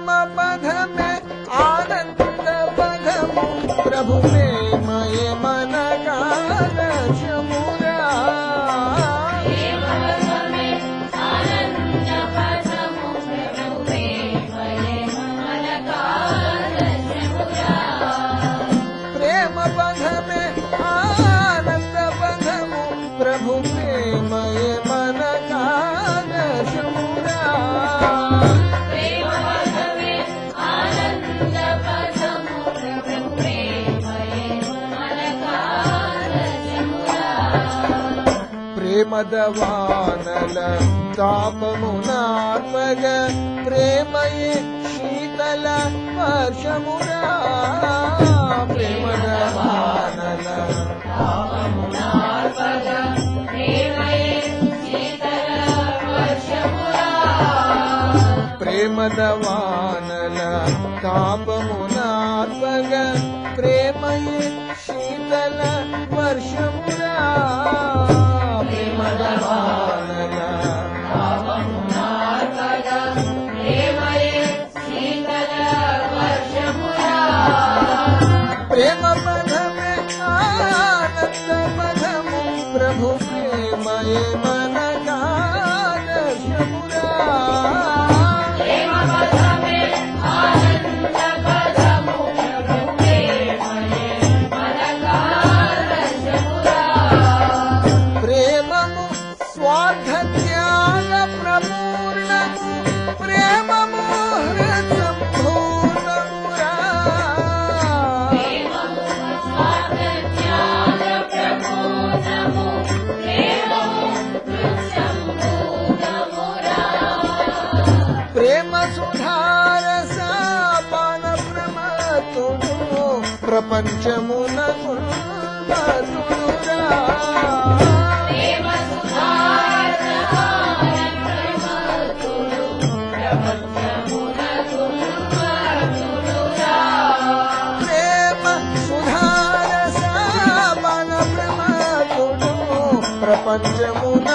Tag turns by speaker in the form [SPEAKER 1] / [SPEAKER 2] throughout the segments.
[SPEAKER 1] पध में आनंद पधमु प्रभु प्रेमय मन कादश मुरा प्रेम पध में आनंद पधमु प्रभु प्रेमय मन कादश मुरा प्रेमदवानल तापमुनात्मग प्रेमये शीतल वर्षमुरा प्रेमदवानल तापमुनात्मग प्रेमये शीतल वर्षमुरा प्रेमदवानल तापमुनात्मग प्रेमये शीतल वर्षमुरा प्रेम पध में आनंद पधमु प्रभु प्रेमय मन कादश मुरा प्रेम पध में आनंद पधमु प्रभु प्रेमय मन कादश मुरा प्रेममु स्वार्थ त्याग प्रपूर्णमु प्रेममु हृत संपूर्ण मुरा प्रेम सुधारस पान प्रमतुनु प्रपंचमुन कुलतुनुरा प्रेम सुधारस पान प्रमतुनु प्रपंचमुन कुलतुनुरा प्रेम सुधारस पान प्रमतुनु प्रपंचमुन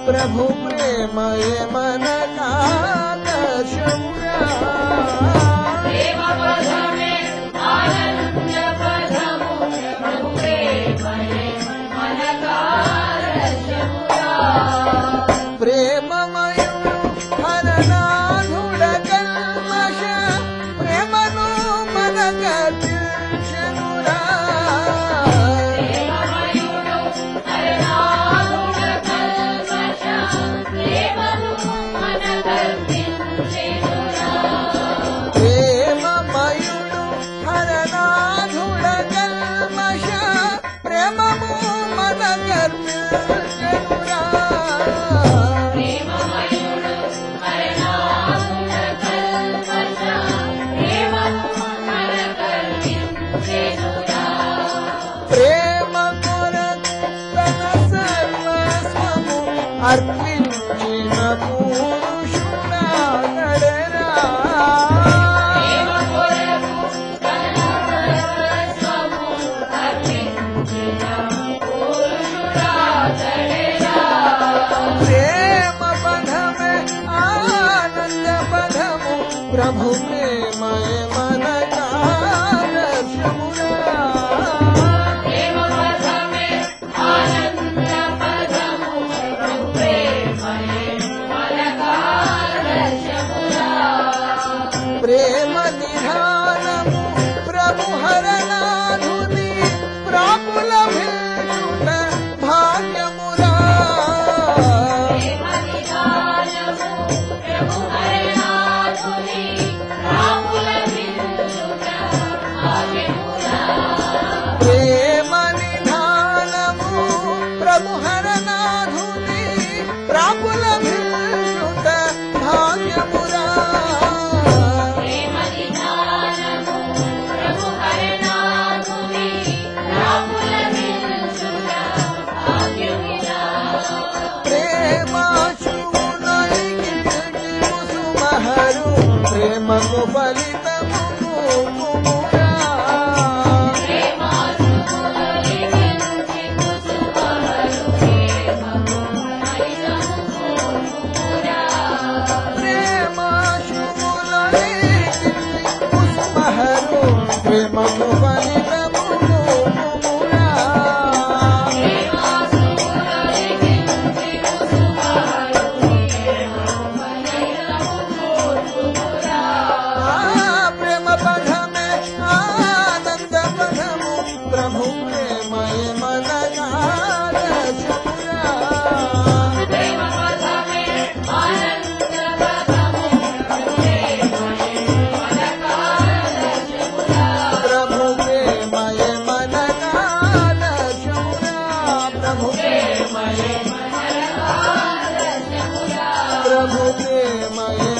[SPEAKER 1] प्रभु प्रेमय मन कादश मुरा प्रेम पध में आनंद पधमु प्रभु प्रेमय मन कादश मुरा प्रेममयुडु हरनाधुड कल्मष प्रेमनु मन कदिशनुरा प्रेममयुडु हरनाधुड कल्मष प्रेममु मन कदिशनुरा प्रेममयुडु हरनाधुड कल्मष प्रेममु मन कदिशनुरा प्रेम कोरतु तन सर्वस्वमु अर्पिंచిన పురుషుడా నడరా ప్రేమ కొరకు తన సర్వస్వము అర్పించిన పురుషుడా నడరా ప్రేమ పధ మే ఆనంద పధము ప్రభు ప్రేమయ మన కాదశ మురా ప్రేమ పధ మే ఆనంద పధము ప్రభు ప్రేమయ మన కాదశ మురా ప్రేమ నిధానము ప్రభు హరనాధుని ప్రాపుల భిల్లుట భాగ్యమురా ప్రేమ నిధానము ప్రభు హరనాధుని ప్రాపుల భిల్లుట కుసుమహరు ప్రేమకు ఫలితము కుమురా ప్రేమకు ఫలితము కుమురా ప్రేమ పదమే ఆనంద పదము ప్రభు ప్రేమయ మనగార చూరా प्रभु प्रेमय